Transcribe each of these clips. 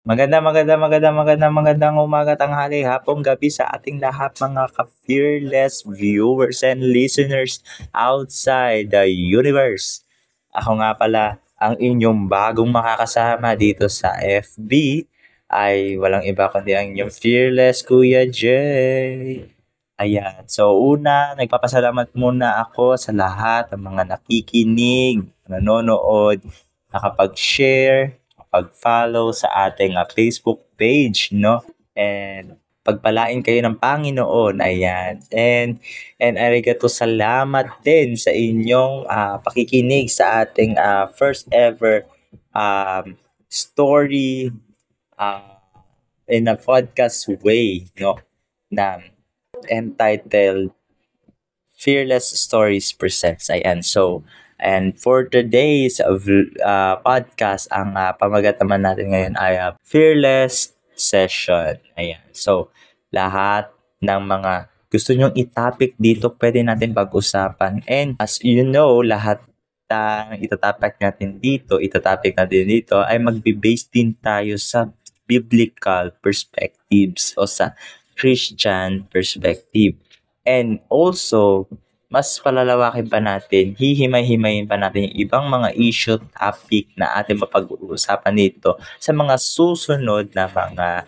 Magandang umaga, tanghali, hapon, gabi sa ating lahat mga ka-fearless viewers and listeners outside the universe. Ako nga pala ang inyong bagong makakasama dito sa FB ay walang iba kundi ang inyong fearless Kuya Jay. Ayan. So una, nagpapasalamat muna ako sa lahat ng mga nakikinig, nanonood, nakapag-share, pag-follow sa ating Facebook page, no? And pagpalain kayo ng Panginoon, ayan. And arigato salamat din sa inyong pakikinig sa ating first ever story uh, in a podcast way, no? Na entitled Fearless Stories Presents. Ayan. So, and for today's podcast, ang pamagat naman natin ngayon ay Fearless Session. Ayan. So, lahat ng mga gusto nyong itopic dito, pwede natin pag-usapan. And as you know, lahat ng itatopic natin dito ay magbe-base din tayo sa biblical perspectives o sa Christian perspective. And also, mas palalawakin pa natin, hihimay-himayin pa natin yung ibang mga issue topic na ating mapag-uusapan dito sa mga susunod na mga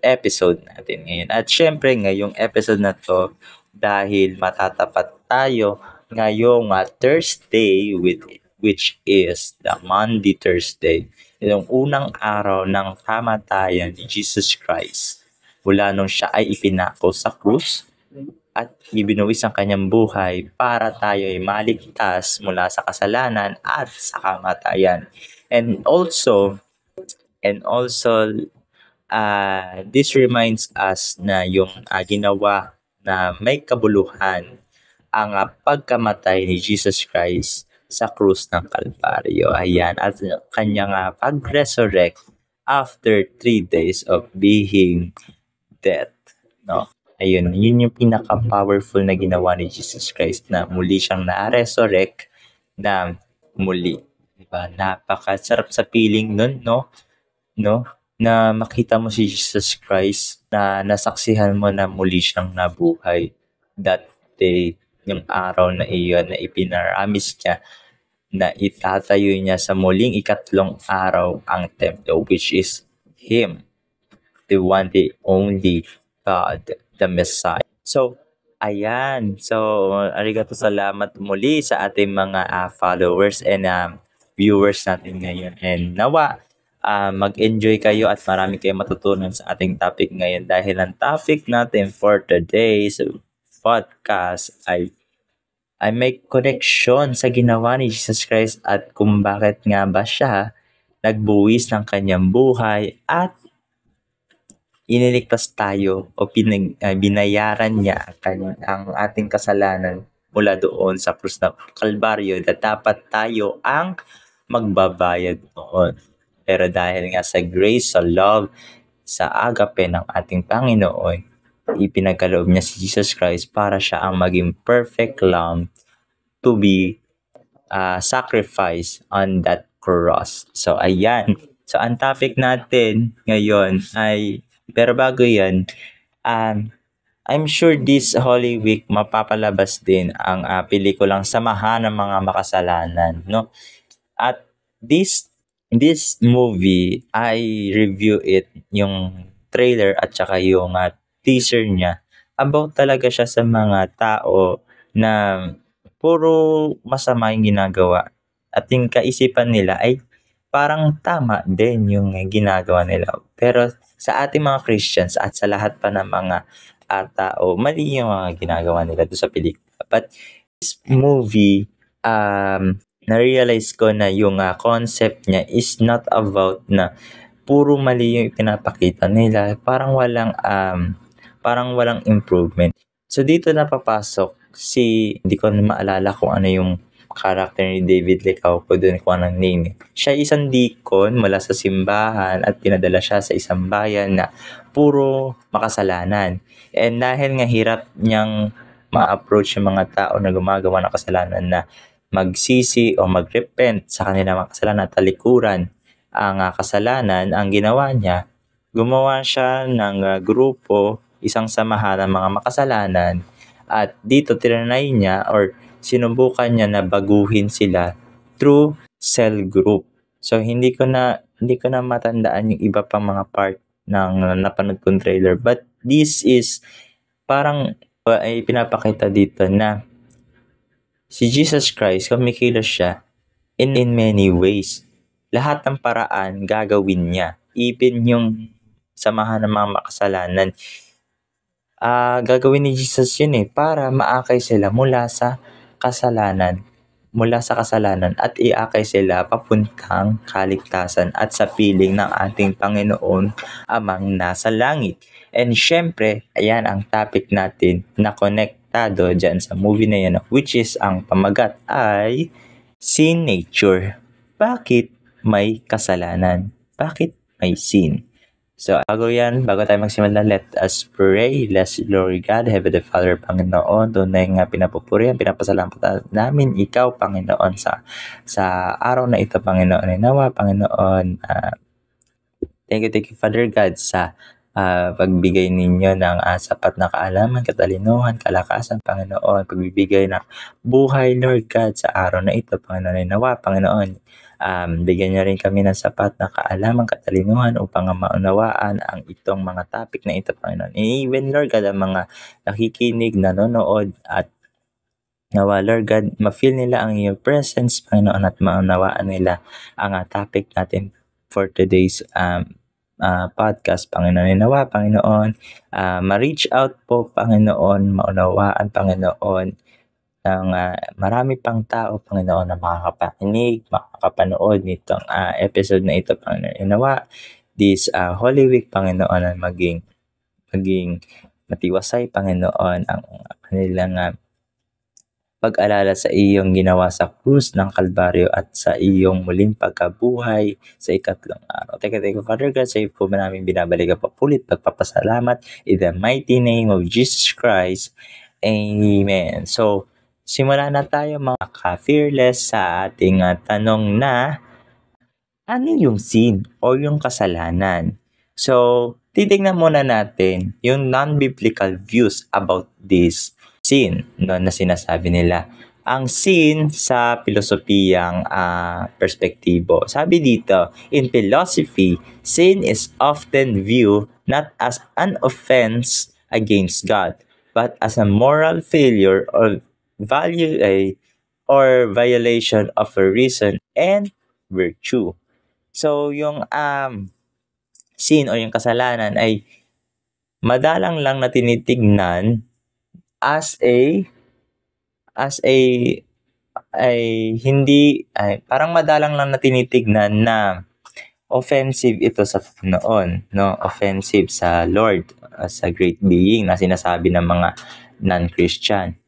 episode natin ngayon. At syempre, ngayong episode na to, dahil matatapat tayo ngayong Thursday, which is the Monday Thursday, yung unang araw ng kamatayan ni Jesus Christ mula nung siya ay ipinako sa krus at ibinuwis ang kanyang buhay para tayo ay maligtas mula sa kasalanan at sa kamatayan. And also, this reminds us na yung ginawa na may kabuluhan ang pagkamatay ni Jesus Christ sa krus ng Kalbaryo. Ayan, at kanyang pag-resurrect after 3 days of being dead. No? Ayun, yun yung pinaka-powerful na ginawa ni Jesus Christ na muli siyang na-resurrect na muli. Diba? Napakasarap sa feeling nun, no? No? Na makita mo si Jesus Christ na nasaksihan mo na muli siyang nabuhay that day, yung araw na iyon na ipinaramis niya na itatayo niya sa muling ikatlong araw ang templo, which is Him, the one, the only God, the Messiah. So, ayan. So, arigato salamat muli sa ating mga followers and viewers natin ngayon. And nawa, mag-enjoy kayo at marami kayong matutunan sa ating topic ngayon dahil ang topic natin for today's podcast ay may connection sa ginawa ni Jesus Christ at kung bakit nga ba siya nagbuwis ng kanyang buhay at iniligtas tayo o binayaran niya ang ating kasalanan mula doon sa krus ng Kalbaryo na dapat tayo ang magbabayad noon. Pero dahil nga sa grace, sa love, sa agape ng ating Panginoon, ipinagkaloob niya si Jesus Christ para siya ang maging perfect lamb to be sacrificed on that cross. So, ayan. So, ang topic natin ngayon ay, pero bago yan, I'm sure this Holy Week mapapalabas din ang pelikulang Samahan ng Mga Makasalanan, no? At this movie, I review it, yung trailer at saka yung teaser niya. About talaga siya sa mga tao na puro masama yung ginagawa. At yung kaisipan nila ay parang tama din yung ginagawa nila. Pero sa ating mga Christians at sa lahat pa ng mga tao, mali yung mga ginagawa nila doon sa pelikula. But this movie, na-realize ko na yung concept niya is not about na puro mali yung pinapakita nila. Parang walang improvement. So dito napapasok hindi ko na maalala kung ano yung character ni David Licauco doon kung anong name. Siya isang deacon mula sa simbahan at pinadala siya sa isang bayan na puro makasalanan. And dahil nga hirap niyang ma-approach yung mga tao na gumagawa ng kasalanan na magsisi o mag-repent sa kanilang mga kasalanan at talikuran ang kasalanan, ang ginawa niya, gumawa siya ng grupo, isang samahan ng mga makasalanan, at dito tinry niya or sinubukan niya na baguhin sila through cell group. So hindi ko na matandaan yung iba pang mga part ng napanood kong trailer, but this is parang ay pinapakita dito na si Jesus Christ, kumikilos siya in many ways. Lahat ng paraan gagawin niya. Even yung samahan ng mga makasalanan, gagawin ni Jesus yun para maakay sila mula sa kasalanan at iakay sila papuntang kaligtasan at sa piling ng ating Panginoon Amang nasa langit. And syempre, ayan ang topic natin na konektado dyan sa movie na yan, which is ang pamagat ay sin nature. Bakit may kasalanan? Bakit may sin? So, bago tayo magsimula, let us pray. Bless you, Lord God, Heavenly Father, Panginoon, tunay nga pinapupurihan, pinapasalamat namin ikaw, Panginoon, sa araw na ito, Panginoon. Nawa, Panginoon, thank you, Father God, sa pagbigay ninyo ng sapat na kaalaman, katalinuhan, kalakasan, Panginoon, pagbibigay ng buhay, Lord God, sa araw na ito, Panginoon. Nawa, Panginoon, bigyan niyo rin kami ng sapat na kaalaman, katalinuhan upang maunawaan ang itong mga topic na ito, Panginoon. Even, Lord God, ang mga nakikinig, nanonood, at nawa, Lord God, ma-feel nila ang iyong presence, Panginoon, at maunawaan nila ang topic natin for today's podcast, Panginoon. Nawa, Panginoon, ma-reach out po, Panginoon, maunawaan, Panginoon, ng marami pang tao, Panginoon, na makakapakinig, makakapanood nitong episode na ito, Panginoon. Nawa, this Holy Week, Panginoon, na maging matiwasay, Panginoon, ang kanilang pag-alala sa iyong ginawa sa krus ng Kalbaryo at sa iyong muling pagkabuhay sa ikatlong araw. Teka, Father God, sa iyo po namin binabalik ang papulit, pagpapasalamat in the mighty name of Jesus Christ. Amen. So, simula na tayo mga ka-fearless sa ating tanong na ano yung sin o yung kasalanan? So, titignan muna natin yung non-biblical views about this sin na sinasabi nila. Ang sin sa pilosopiyang perspektibo. Sabi dito, in philosophy, sin is often viewed not as an offense against God, but as a moral failure or violation of a reason and virtue. So, yung sin o yung kasalanan ay madalang lang na tinitignan as parang madalang lang na tinitignan na offensive ito sa Panginoon, no? Offensive sa Lord as a great being na sinasabi ng mga non-Christian.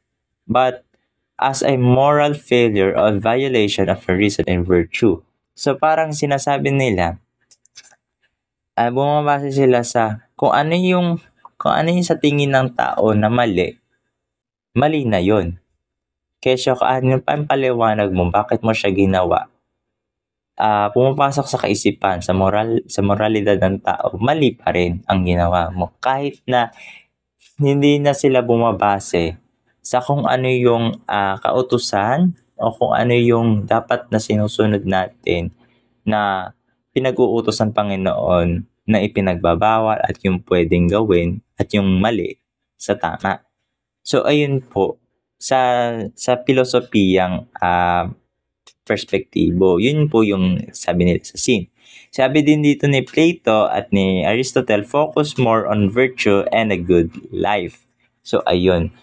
But as a moral failure or violation of a reason and virtue. So parang sinasabi nila, bumabase sila sa kung ano yung sa tingin ng tao na mali na yon. Kaya ano pa ang paliwanag mo, bakit mo siya ginawa? Pumapasok sa kaisipan, sa moralidad ng tao, mali pa rin ang ginawa mo. Kahit na hindi na sila bumabase sa kung ano yung kautusan o kung ano yung dapat na sinusunod natin na pinag-uutos ng Panginoon na ipinagbabawal at yung pwedeng gawin at yung mali sa tama. So ayun po, sa pilosopiyang perspektibo, yun po yung sabi nila sa sin. Sabi din dito ni Plato at ni Aristotle, focus more on virtue and a good life. So ayun.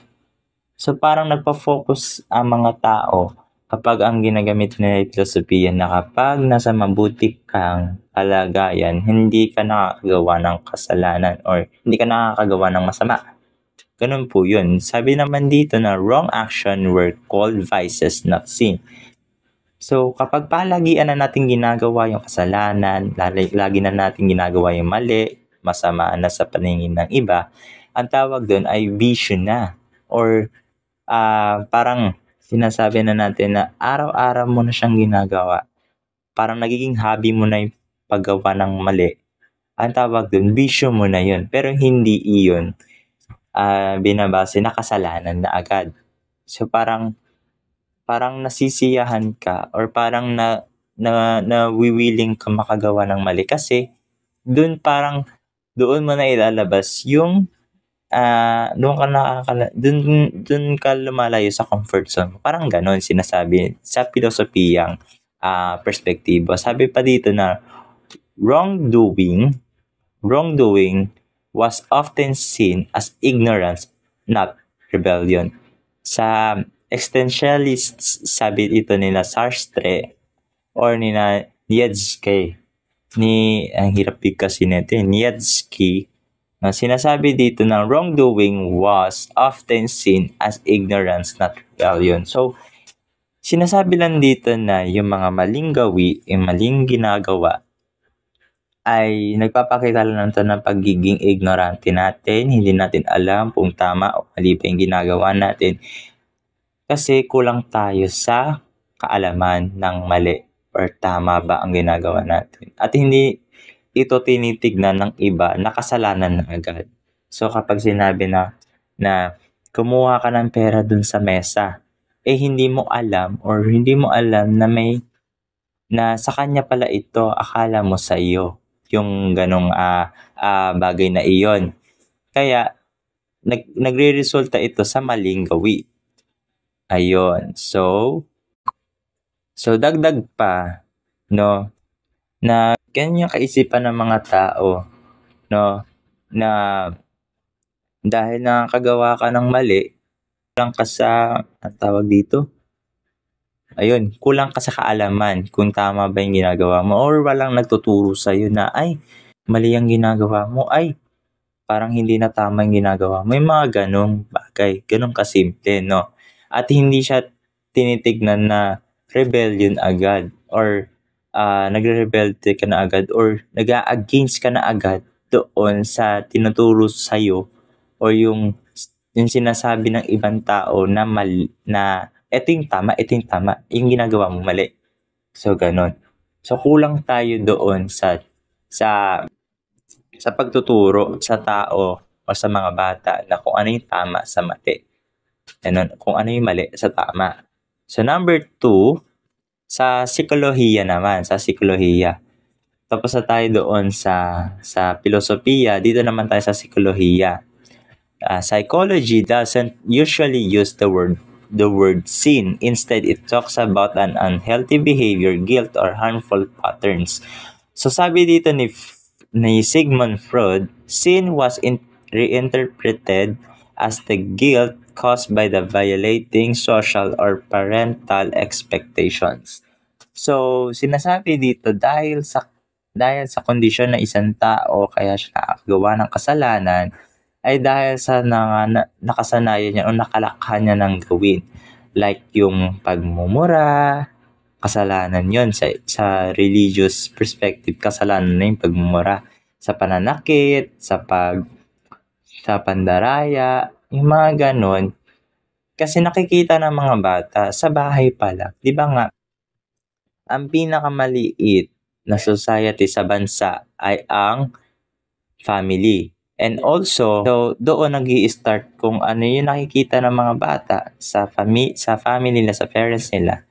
So parang nagpa-focus ang mga tao kapag ang ginagamit nila ay filosofiya na kapag nasa mabuti kang kalagayan, hindi ka nakakagawa ng kasalanan or hindi ka nakakagawa ng masama. Ganun po yun. Sabi naman dito na wrong action were called vices, not sin. So kapag palagian na natin ginagawa yung kasalanan, lagi na natin ginagawa yung mali, masama na sa paningin ng iba, ang tawag doon ay bisyo na. Or parang sinasabi na natin na araw-araw mo na siyang ginagawa. Parang nagiging hobby mo na paggawa ng mali, ang tawag dun, bisyo mo na yun. Pero hindi iyon binabase na kasalanan na agad. So parang nasisiyahan ka or parang nawiwiling ka makagawa ng mali kasi doon mo na ilalabas yung doon ka lumalayo sa comfort zone. Parang ganon sinasabi sa pilosopiyang perspektibo. Sabi pa dito na wrongdoing was often seen as ignorance, not rebellion. Sa existentialists, sabi ito nila Sartre or nila Nietzsche, ang hirap bigkasin nito, Nietzsche, na sinasabi dito na wrongdoing was often seen as ignorance, not rebellion. So, sinasabi lang dito na yung mga maling gawi, yung maling ginagawa, ay nagpapakita lang ito ng pagiging ignorante natin. Hindi natin alam kung tama o mali pa yung ginagawa natin. Kasi kulang tayo sa kaalaman ng mali or tama ba ang ginagawa natin. At hindi ito tinitignan ng iba na kasalanan na agad. So kapag sinabi na kumuha ka ng pera dun sa mesa, hindi mo alam or hindi mo alam na sa kanya pala ito, akala mo sa iyo yung ganong bagay na iyon. Kaya nagre-resulta ito sa maling gawi. Ayun. So dagdag pa, no, na ganyan kaisipan ng mga tao, no, na dahil nakagawa ka ng mali, kulang ka sa, ang tawag dito? Ayun, kulang ka sa kaalaman kung tama ba yung ginagawa mo or walang nagtuturo sa'yo na, ay, mali ang ginagawa mo, ay, parang hindi na tama yung ginagawa mo. May mga ganong bagay, ganong kasimple, no? At hindi siya tinitignan na rebellion agad or nagre-rebelde ka na agad or nag-a-against ka na agad doon sa tinuturo sa'yo or yung sinasabi ng ibang tao na ito yung tama, yung ginagawa mo mali. So, ganon. So, kulang tayo doon sa pagtuturo sa tao o sa mga bata na kung ano yung tama sa mali. Ganon, kung ano yung mali sa tama. So, number 2, sa psikolohiya naman, Tapos na tayo doon sa filosofiya, dito naman tayo sa psikolohiya. Psychology doesn't usually use the word sin. Instead, it talks about an unhealthy behavior, guilt, or harmful patterns. So sabi dito ni Sigmund Freud, sin was reinterpreted as the guilt caused by the violating social or parental expectations. So sinasabi dito dahil sa kondisyon ng isang tao kaya siya nakagawa ng kasalanan ay dahil sa nakasanayan niya o nakalakhan niya ng gawin. Like yung pagmumura, kasalanan yon sa religious perspective, kasalanan na yung pagmumura. Sa pananakit, sa pandaraya, yung mga ganon. Kasi nakikita ng mga bata sa bahay pala. Di ba nga, ang pinakamaliit na society sa bansa ay ang family. And also, doon nag-i-start kung ano yung nakikita ng mga bata sa family nila, sa parents nila,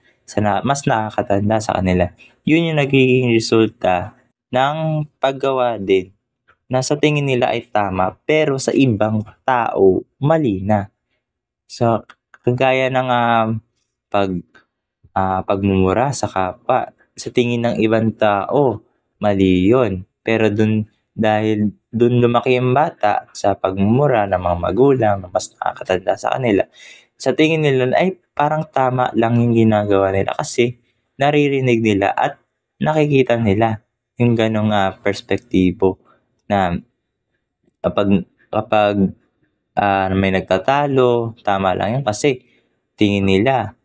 mas nakakatanda sa kanila. Yun yung nagiging resulta ng paggawa din na sa tingin nila ay tama, pero sa ibang tao, mali na. So, kagaya ng pagmumura sa kapwa, sa tingin ng ibang tao, mali yun. Pero dahil dun lumaki yung bata sa pagmumura ng mga magulang na mas nakakatanda sa kanila, sa tingin nila ay parang tama lang yung ginagawa nila kasi naririnig nila at nakikita nila yung ganong perspektibo na kapag may nagtatalo, tama lang yun kasi tingin nila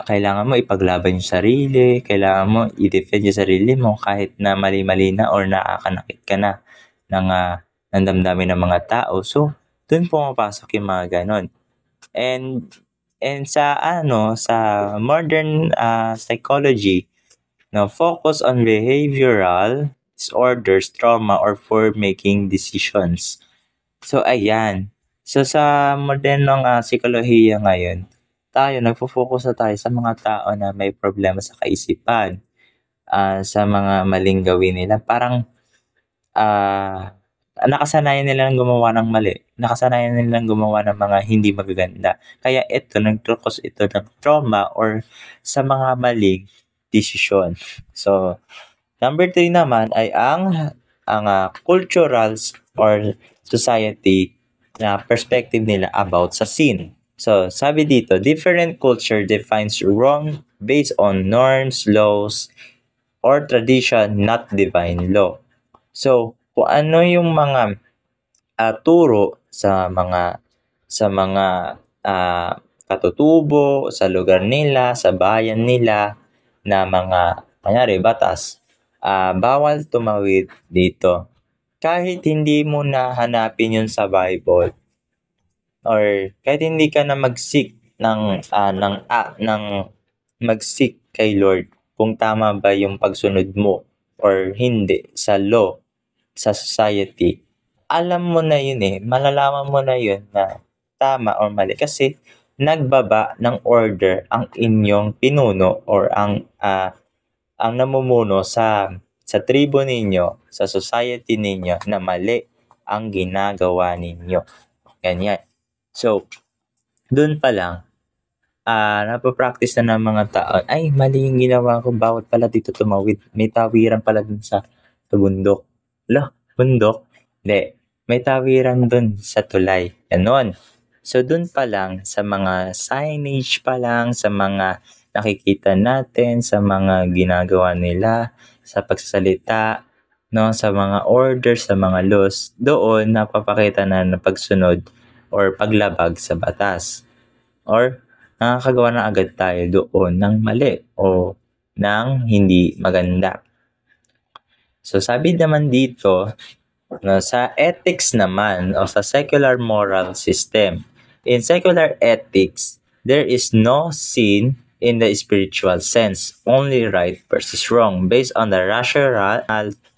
kailangan mo ipaglaban yung sarili, kailangan mo i-defend yung sarili mo kahit na mali-mali na or nakakanakit ka na ng damdamin ng mga tao. So, dun pumapasok yung mga ganon. And sa modern psychology, focus on behavioral disorders, trauma, or for making decisions. So, ayan. So, sa modernong psikolohiya ngayon, nagfo-focus na tayo sa mga tao na may problema sa kaisipan, sa mga maling gawin nila. Parang, nakasanayan nilang gumawa ng mali. Nakasanayan nilang gumawa ng mga hindi magaganda. Kaya nagkakos ito ng trauma or sa mga maling desisyon. So, number 3 naman ay ang cultural or society na perspective nila about sa sin. So, sabi dito, different culture defines wrong based on norms, laws, or tradition, not divine law. So, kung ano yung mga turo sa mga katutubo sa lugar nila, sa bayan nila na mga kunyari batas, bawal tumawid dito. Kahit hindi mo na hanapin yun sa Bible or kahit hindi ka na mag-seek ng mag-seek kay Lord kung tama ba yung pagsunod mo or hindi sa law, sa society, alam mo na yun malalaman mo na yun na tama or mali kasi nagbaba ng order ang inyong pinuno or ang namumuno sa tribo ninyo, sa society ninyo na mali ang ginagawa ninyo. Ganyan. So, dun pa lang, napapractice na ng mga tao, ay, mali yung ginawa ko, bawat pala dito tumawid. May tawiran pala dun sa bundok. Bundok? Hindi. May tawiran dun sa tulay. Ganon. So, dun pa lang, sa mga signage pa lang, sa mga nakikita natin, sa mga ginagawa nila, sa pagsasalita, no, sa mga orders, sa mga laws, doon napapakita na pagsunod or paglabag sa batas. Or nakakagawa na agad tayo doon ng mali o ng hindi maganda. So sabi naman dito, sa ethics naman o sa secular moral system, in secular ethics, there is no sin in the spiritual sense, only right versus wrong based on the rational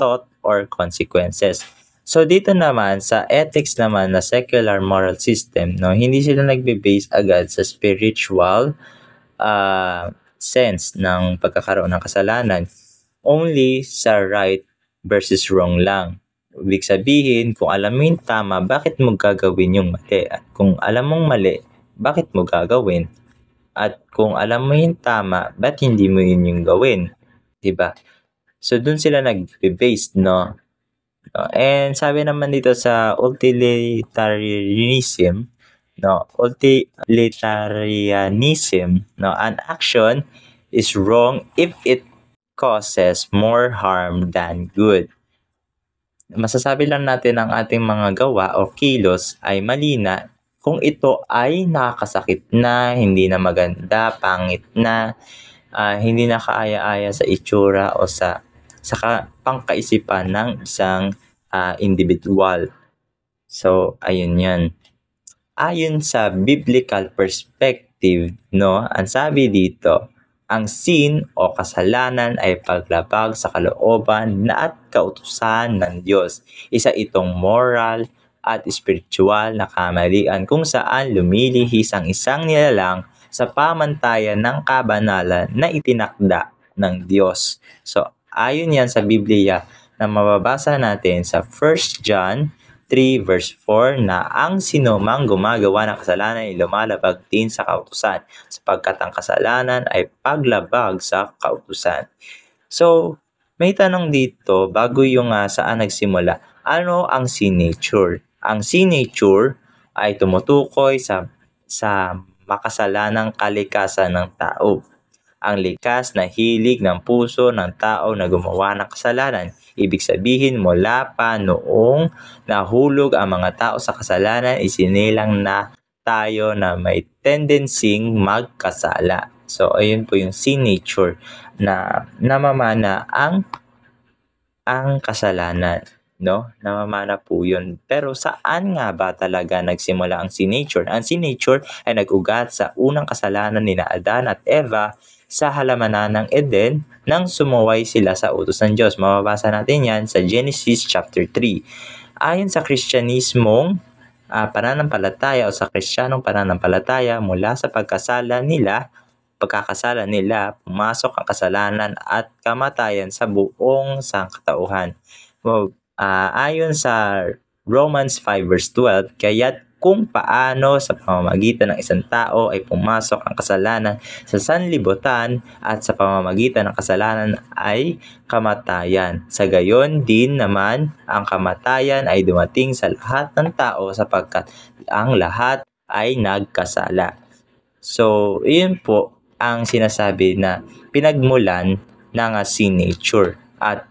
thought or consequences. So dito naman sa ethics naman na secular moral system, hindi sila nagbe-base agad sa spiritual sense ng pagkakaroon ng kasalanan, only sa right versus wrong lang. Ibig sabihin, kung alam mo yung tama, bakit mo gagawin yung mali? At kung alam mong mali, bakit mo gagawin? At kung alam mo yung tama, ba't hindi mo yun yung gawin? Diba? So, dun sila nag-base, no? And sabi naman dito sa utilitarianism, an action is wrong if it causes more harm than good. Masasabi lang natin ang ating mga gawa o kilos ay mali na kung ito ay nakakasakit na, hindi na maganda, pangit na, hindi na kaaya-aya sa itsura o sa pangkaisipan ng isang individual. So, ayun yan. Ayon sa biblical perspective, ang sabi dito, ang sin o kasalanan ay paglabag sa kalooban at kautusan ng Diyos. Isa itong moral at spiritual na kamalian kung saan lumilihis ang isang nilalang sa pamantayan ng kabanalan na itinakda ng Diyos. So, ayon yan sa Biblia na mababasa natin sa 1 John 3 verse 4 na ang sinumang gumagawa ng kasalanan ay lumalabag din sa kautusan sapagkat ang kasalanan ay paglabag sa kautusan. So, may tanong dito bago yung saan nagsimula. Ano ang sin nature? Ang sin nature ay tumutukoy sa makasalanang kalikasan ng tao. Ang likas na hilig ng puso ng tao na gumawa ng kasalanan. Ibig sabihin mula pa noong nahulog ang mga tao sa kasalanan, isinilang na tayo na may tendencing magkasala. So, ayun po yung sin nature na namamana ang kasalanan. Namamana po yun. Pero saan nga ba talaga nagsimula ang sin nature? Ang sin nature ay nag-ugat sa unang kasalanan ni Adan at Eva sa halamanan ng Eden nang sumuway sila sa utos ng Diyos. Mababasa natin yan sa Genesis chapter 3. Ayon sa Kristyanismong pananampalataya o sa Kristiyanong pananampalataya, mula sa pagkakasala nila, pumasok ang kasalanan at kamatayan sa buong sangkatauhan. Ayon sa Romans 5 verse 12, kaya't kung paano sa pamamagitan ng isang tao ay pumasok ang kasalanan sa sanlibutan at sa pamamagitan ng kasalanan ay kamatayan. Sa gayon din naman, ang kamatayan ay dumating sa lahat ng tao sapagkat ang lahat ay nagkasala. So, yun po ang sinasabi na pinagmulan ng sin nature. At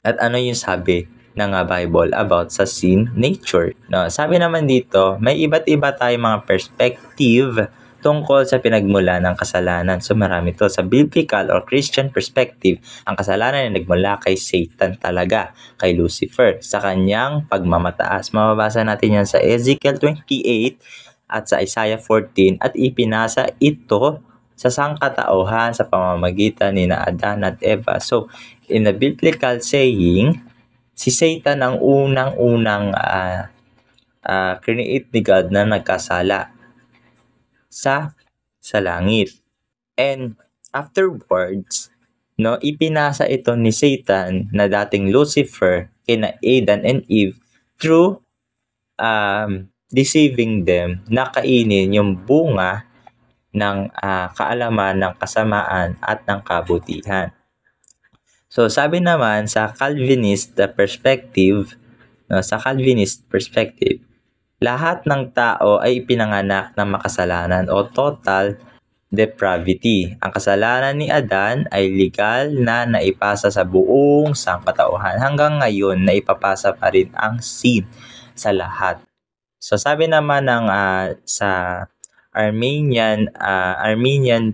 ano yung sabi ng Bible about sa sin nature? No, sabi naman dito, may iba't iba tayong mga perspective tungkol sa pinagmula ng kasalanan. So marami to. Sa biblical or Christian perspective, ang kasalanan ay nagmula kay Satan talaga, kay Lucifer, sa kanyang pagmamataas. Mababasa natin yan sa Ezekiel 28 at sa Isaiah 14, at ipinasa ito sa sangkatauhan sa pamamagitan ni Adan at Eva. So, in the biblical saying, si Satan ang unang-unang create ni God na nagkasala sa langit. And afterwards, ipinasa ito ni Satan na dating Lucifer kina Adam and Eve through deceiving them na kainin yung bunga ng kaalaman ng kasamaan at ng kabutihan. So sabi naman sa Calvinist perspective, lahat ng tao ay pinanganak ng makasalanan o total depravity. Ang kasalanan ni Adan ay legal na naipasa sa buong sangkatauhan. Hanggang ngayon, naipapasa pa rin ang sin sa lahat. So sabi naman ng sa Armenian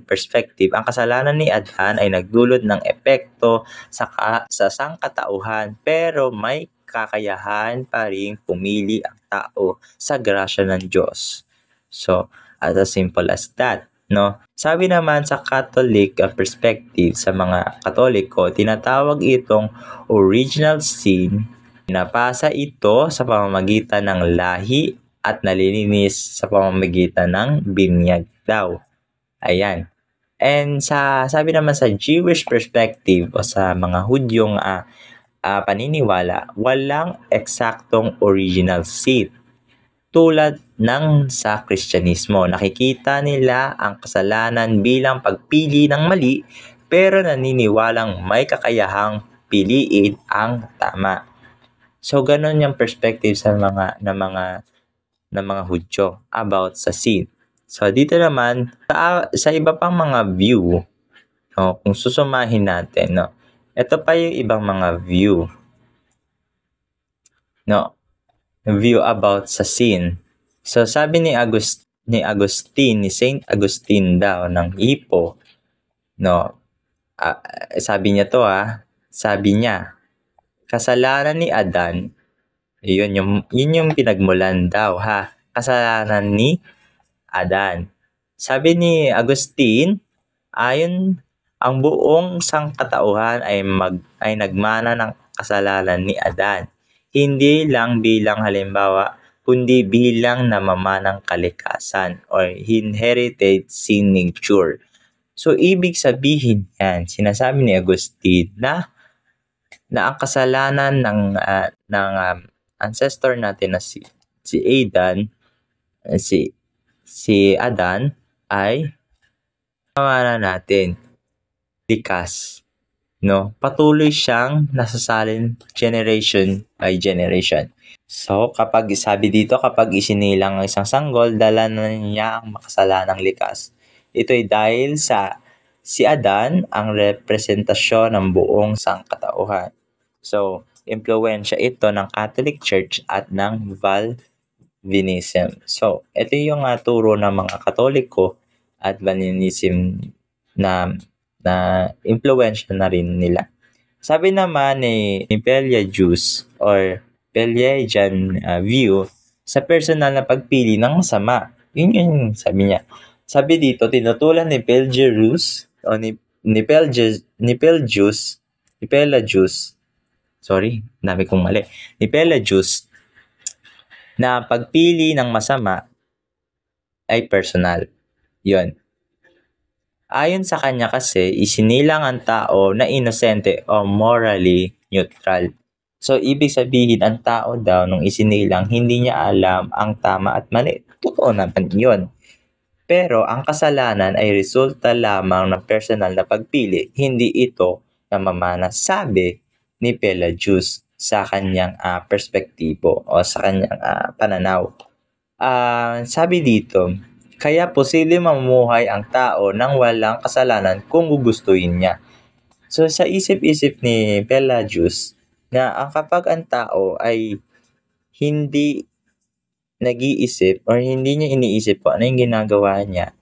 perspective, ang kasalanan ni Adan ay nagdulot ng epekto sa sangkatauhan, pero may kakayahan pa rin pumili ang tao sa grasya ng Diyos. So, as simple as that. No? Sabi naman sa Catholic perspective, sa mga Katoliko, tinatawag itong original sin. Napasa ito sa pamamagitan ng lahi at nalilinis sa pamamagitan ng binyag daw. Ayan. And sabi naman sa Jewish perspective o sa mga Hudyong paniniwala, walang eksaktong original sin. Tulad ng sa Kristyanismo, nakikita nila ang kasalanan bilang pagpili ng mali, pero naniniwalang may kakayahang piliin ang tama. So ganun yung perspective sa mga Hudyo about sa sin. So dito naman sa iba pang mga view, kung susumahin natin, ito pa yung ibang mga view. View about sa sin. So sabi ni Saint Agustin daw ng Hippo, sabi niya, kasalanan ni Adan, yun yung pinagmulan daw kasalanan ni Adan. Sabi ni Agustin, ayon ang buong sangkatauhan ay nagmana ng kasalanan ni Adan. Hindi lang bilang halimbawa, kundi bilang namamanang kalikasan or inherited sin nature. So ibig sabihin yan, sinasabi ni Agustin na ang kasalanan ng ancestor natin na si Adan ay pamana natin likas. Patuloy siyang nasasalin generation by generation. So kapag isinilang ang isang sanggol, dala na niya ang makasalanang likas. Ito'y dahil sa si Adan ang representasyon ng buong sangkatauhan. So, impluwensya ito ng Catholic Church at ng Calvinism. So, ito yung turo ng mga Katoliko at Calvinism na impluwensya na rin nila. Sabi naman ni Pelagius or Pelagian view, sa personal na pagpili ng masama, yun sabi niya, Sabi dito, tinutulan ni Pelagius o ni Pelagius, sorry, dami kong mali. Ni Pelagius na pagpili ng masama ay personal. Yon. Ayon sa kanya kasi, isinilang ang tao na inosente o morally neutral. So, ibig sabihin, ang tao daw nung isinilang, hindi niya alam ang tama at mali. Totoo naman yun. Pero ang kasalanan ay resulta lamang ng personal na pagpili. Hindi ito namamana, sabi ni Pelagius sa kanyang perspektibo o sa kanyang pananaw. Sabi dito, kaya posible mamuhay ang tao nang walang kasalanan kung gugustuhin niya. So sa isip-isip ni Pelagius na kapag ang tao ay hindi nag-iisip or hindi niya iniisip kung ano yung ginagawa niya,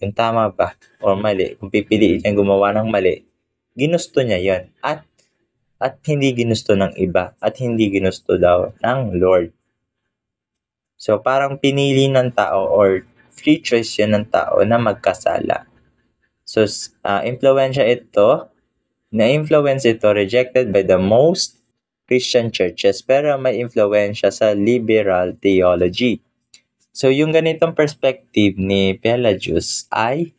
yung tama ba o mali, kung pipiliin niya gumawa ng mali, ginusto niya yon at hindi ginusto ng iba at hindi ginusto daw ng Lord. So parang pinili ng tao or free choice yun ng tao na magkasala. So na-influence ito rejected by the most Christian churches pero may influensya sa liberal theology. So yung ganitong perspective ni Pelagius ay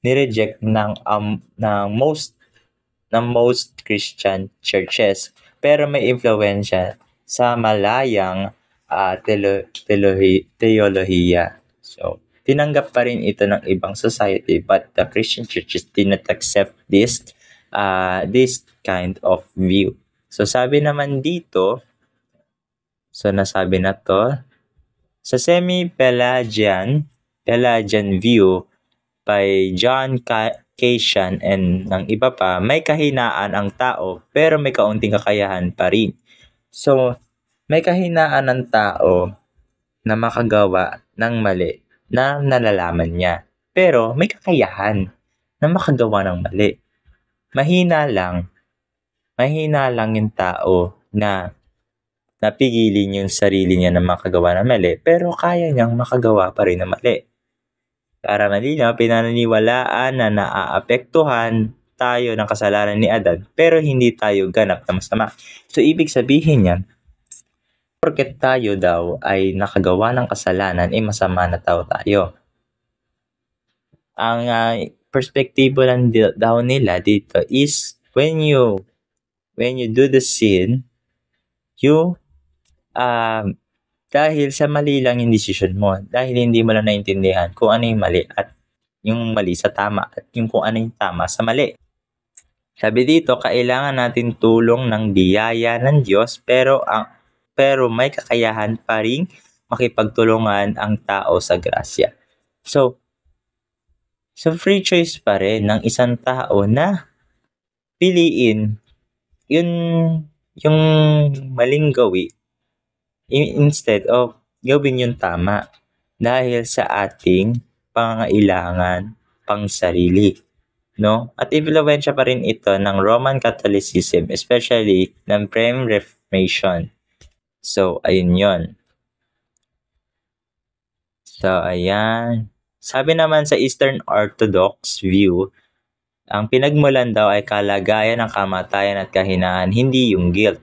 nireject ng most Christian churches pero may influensya sa malayang teolohiya. So tinanggap pa rin ito ng ibang society but the Christian churches did not accept this kind of view. So sabi naman dito, so nasabi na to, sa semi-Pelagian view by John Cassian and ng iba pa, may kahinaan ang tao pero may kaunting kakayahan pa rin. So, may kahinaan ng tao na makagawa ng mali na nalalaman niya. Pero may kakayahan na makagawa ng mali. Mahina lang yung tao na napigilin yung sarili niya na makagawa ng mali, pero kaya niyang makagawa pa rin ng mali. Para malinaw, pinaniniwalaan na naaapektuhan tayo ng kasalanan ni Adan, pero hindi tayo ganap na masama. So, ibig sabihin yan, porket tayo daw ay nakagawa ng kasalanan, masama na tao tayo. Ang perspektibo lang daw nila dito is when you do the sin, you dahil sa mali lang yung decision mo, dahil hindi mo lang naintindihan kung ano yung mali at yung mali sa tama at yung kung ano yung tama sa mali. Sabi dito, kailangan natin tulong ng biyaya ng Diyos pero may kakayahan pa ring makipagtulungan ang tao sa grasya. So free choice pa rin ng isang tao na piliin yung maling gawi instead of gawin yung tama dahil sa ating pangangailangan pang sarili, no? At influensya pa rin ito ng Roman Catholicism, especially ng Reformation. So, ayun yon. So, ayan. Sabi naman sa Eastern Orthodox view, ang pinagmulan daw ay kalagayan ng kamatayan at kahinaan, hindi yung guilt.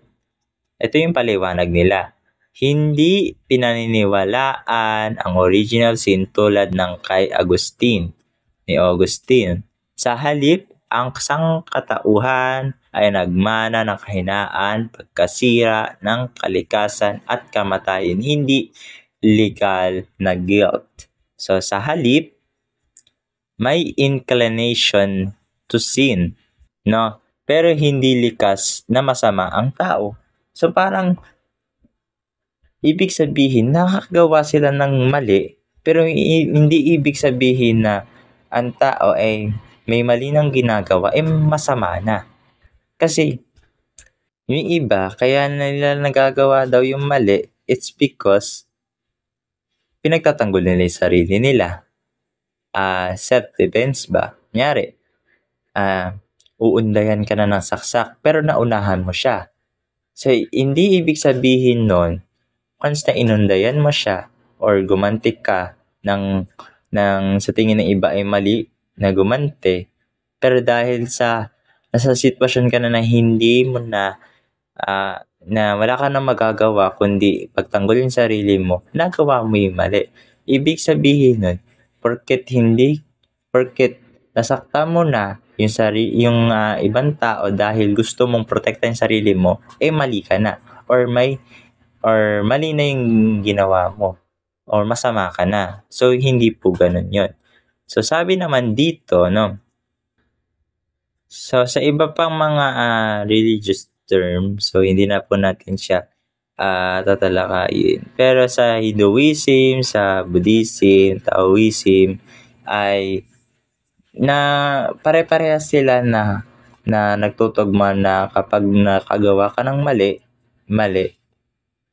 Ito yung paliwanag nila. Hindi pinaniniwalaan ang original sin tulad ng kay Augustine. Sa halip, ang sangkatauhan ay nagmana ng kahinaan, pagkasira ng kalikasan at kamatayan, hindi legal na guilt. So sa halip, may inclination to sin, no? Pero hindi likas na masama ang tao. So parang ibig sabihin, nakakagawa sila ng mali, pero hindi ibig sabihin na ang tao ay may mali ng ginagawa, masama na. Kasi, yung iba, kaya nila nagagawa daw yung mali, it's because pinagtatanggol nila yung sarili nila. Self-defense ba? Kunyari, uundayan ka na ng saksak, pero naunahan mo siya. So, hindi ibig sabihin nun, once na inundayan mo siya or gumanti ka ng sa tingin ng iba ay mali na gumante. Pero dahil nasa sitwasyon ka na hindi mo na wala ka na magagawa kundi pagtanggol yung sarili mo, nagawa mo yung mali. Ibig sabihin nun, porket nasakta mo na yung ibang tao dahil gusto mong protektahan yung sarili mo, mali ka na. Or mali na yung ginawa mo. Or masama ka na. So, hindi po ganun yun. So, sabi naman dito, no? So, sa iba pang mga religious term, so hindi na po natin siya tatalakayin. Pero sa Hinduism, sa Buddhism, Taoism, ay pare-parehas sila na nagtutugma na kapag nakagawa ka ng mali,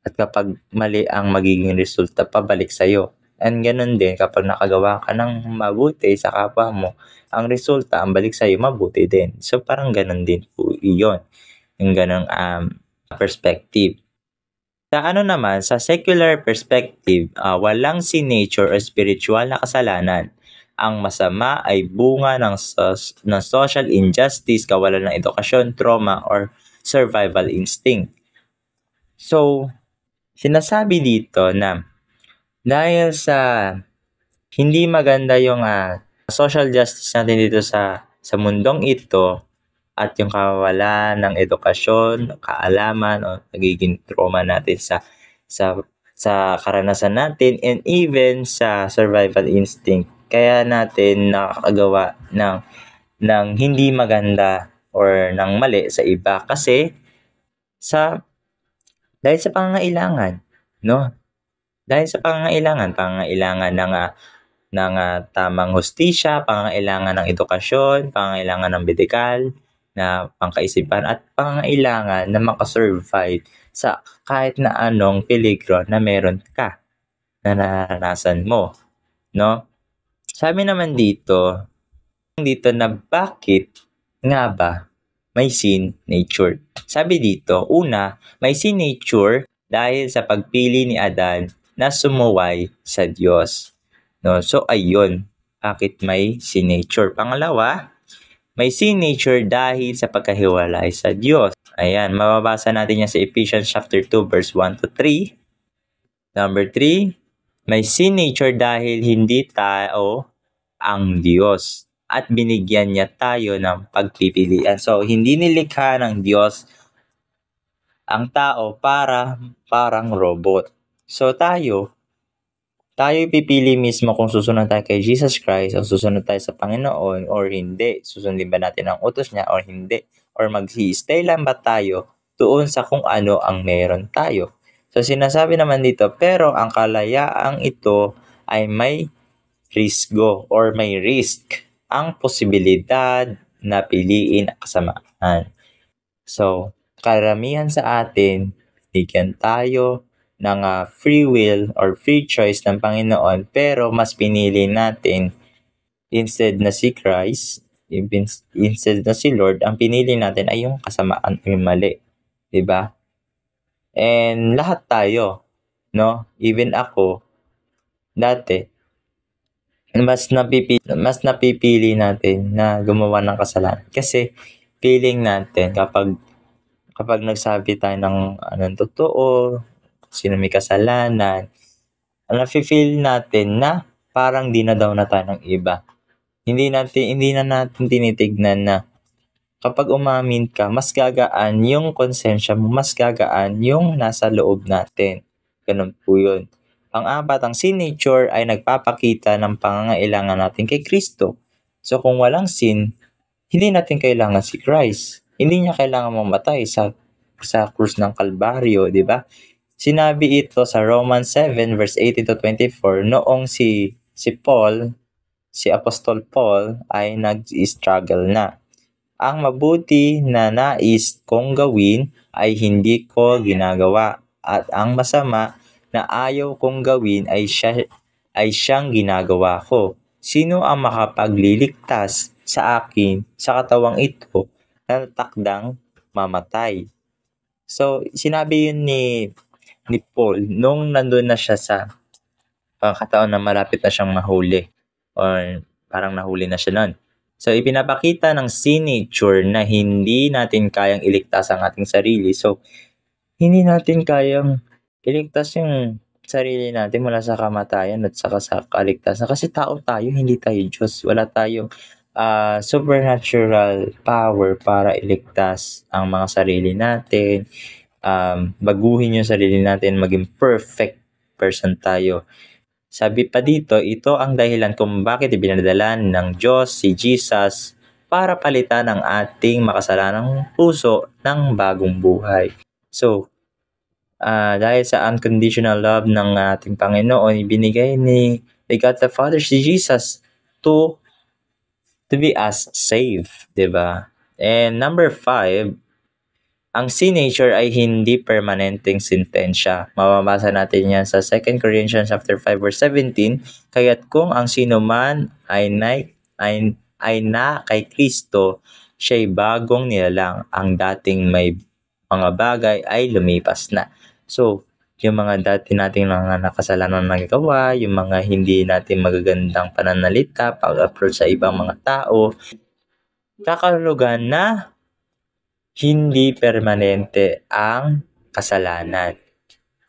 at kapag mali ang magiging resulta, pabalik sa'yo. And ganun din, kapag nakagawa ka ng mabuti sa kapwa mo, ang resulta, ang balik sa'yo, mabuti din. So, parang ganun din po iyon. Yung ganung perspective. Sa secular perspective, walang sin nature o spiritual na kasalanan. Ang masama ay bunga ng social injustice, kawalan ng edukasyon, trauma, or survival instinct. So, sinasabi dito na dahil sa hindi maganda yung social justice natin dito sa mundong ito at yung kawalan ng edukasyon, kaalaman o nagiging trauma natin sa karanasan natin and even sa survival instinct. Kaya natin nakakagawa ng hindi maganda or ng mali sa iba kasi dahil sa pangangailangan, no? Dahil sa pangangailangan ng tamang hustisya, pangangailangan ng edukasyon, pangangailangan ng medikal na pangkaisipan at pangangailangan na makasurvive sa kahit na anong peligro na meron ka na naranasan mo, no? Sabi naman dito na bakit nga ba may sin nature? Sabi dito, una, may sin nature dahil sa pagpili ni Adan na sumuway sa Diyos. No? So, ayun, bakit may sin nature? Pangalawa, may sin nature dahil sa pagkahiwalay sa Diyos. Ayan, mababasa natin yan sa Ephesians chapter 2, verse 1 to 3. Number 3, may sin nature dahil hindi tao ang Diyos at binigyan niya tayo ng pagpipilian. So, hindi nilikha ng Diyos ang tao parang robot. So, tayo pipili mismo kung susunod tayo kay Jesus Christ o susunod tayo sa Panginoon or hindi. Susundin ba natin ang utos niya or hindi? Or mag-stay lang ba tayo doon sa kung ano ang meron tayo? So, sinasabi naman dito, pero ang kalayaang ito ay may risgo or may risk ang posibilidad na piliin ang kasamaan. So, karamihan sa atin, bigyan tayo ng free will or free choice ng Panginoon pero mas pinili natin instead na si Christ, instead na si Lord, ang pinili natin ay yung kasamaan, yung mali. Diba? And lahat tayo, no? Even ako, dati, mas napipili natin na gumawa ng kasalanan. Kasi feeling natin kapag nagsabi tayo ng anong totoo, sino may kasalanan, nafe-feel natin na parang di na daw na tayo ng iba. Hindi na natin tinitignan na kapag umamin ka, mas gagaan yung konsensya mo, mas gagaan yung nasa loob natin. Ganun po yun. Pang-apat, ang sin nature ay nagpapakita ng pangangailangan natin kay Kristo. So kung walang sin, hindi natin kailangan si Christ. Hindi niya kailangan mamatay sa krus ng Kalbaryo, di ba? Sinabi ito sa Romans 7 verse 18 to 24 noong si Apostol Paul ay nag-struggle na. Ang mabuti na nais kong gawin ay hindi ko ginagawa at ang masama na ayaw kong gawin ay siyang ginagawa ko. Sino ang makapagliligtas sa akin sa katawang ito na takdang mamatay? So, sinabi yun ni Paul nung nandun na siya sa pagkataon na malapit na siyang mahuli. or parang nahuli na siya nun. So, ipinapakita ng sin nature na hindi natin kayang iligtas ang ating sarili. So, hindi natin kayang iligtas yung sarili natin mula sa kamatayan at saka sa kaligtasan. Kasi tao tayo, hindi tayo Diyos. Wala tayong supernatural power para iligtas ang mga sarili natin, baguhin yung sarili natin, maging perfect person tayo. Sabi pa dito, ito ang dahilan kung bakit ibinadala ng Diyos si Jesus para palitan ang ating makasalanang puso ng bagong buhay. So, dahil sa unconditional love ng ating Panginoon, ibinigay ni God the Father si Jesus to be us saved, diba? And number 5, ang sin nature ay hindi permanenteng sentensya. Mababasa natin yan sa 2 Corinthians chapter 5 verse 17. Kaya't kung ang sino man ay na kay Kristo, siya'y bagong nilalang. Ang dating may mga bagay ay lumipas na. So, yung mga dati nating mga nakasalanan na nagawa, yung mga hindi natin magagandang pananalita, pag-approach sa ibang mga tao, kakahulugan na hindi permanente ang kasalanan.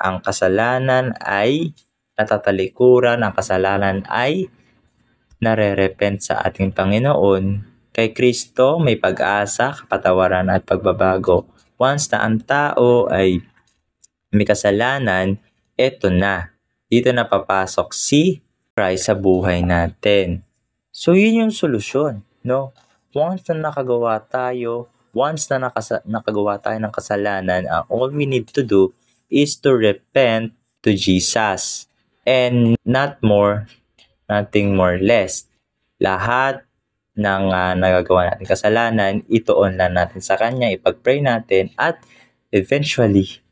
Ang kasalanan ay natatalikuran, ang kasalanan ay nare-repent sa ating Panginoon. Kay Kristo may pag-asa, kapatawaran at pagbabago. Once na ang tao ay may kasalanan, eto na. Dito na papasok si Christ sa buhay natin. So, yun yung solusyon, no? Once na nakagawa tayo ng kasalanan, all we need to do is to repent to Jesus. And nothing more less. Lahat ng nagagawa natin kasalanan, ituon lang natin sa Kanya, ipag-pray natin, at eventually,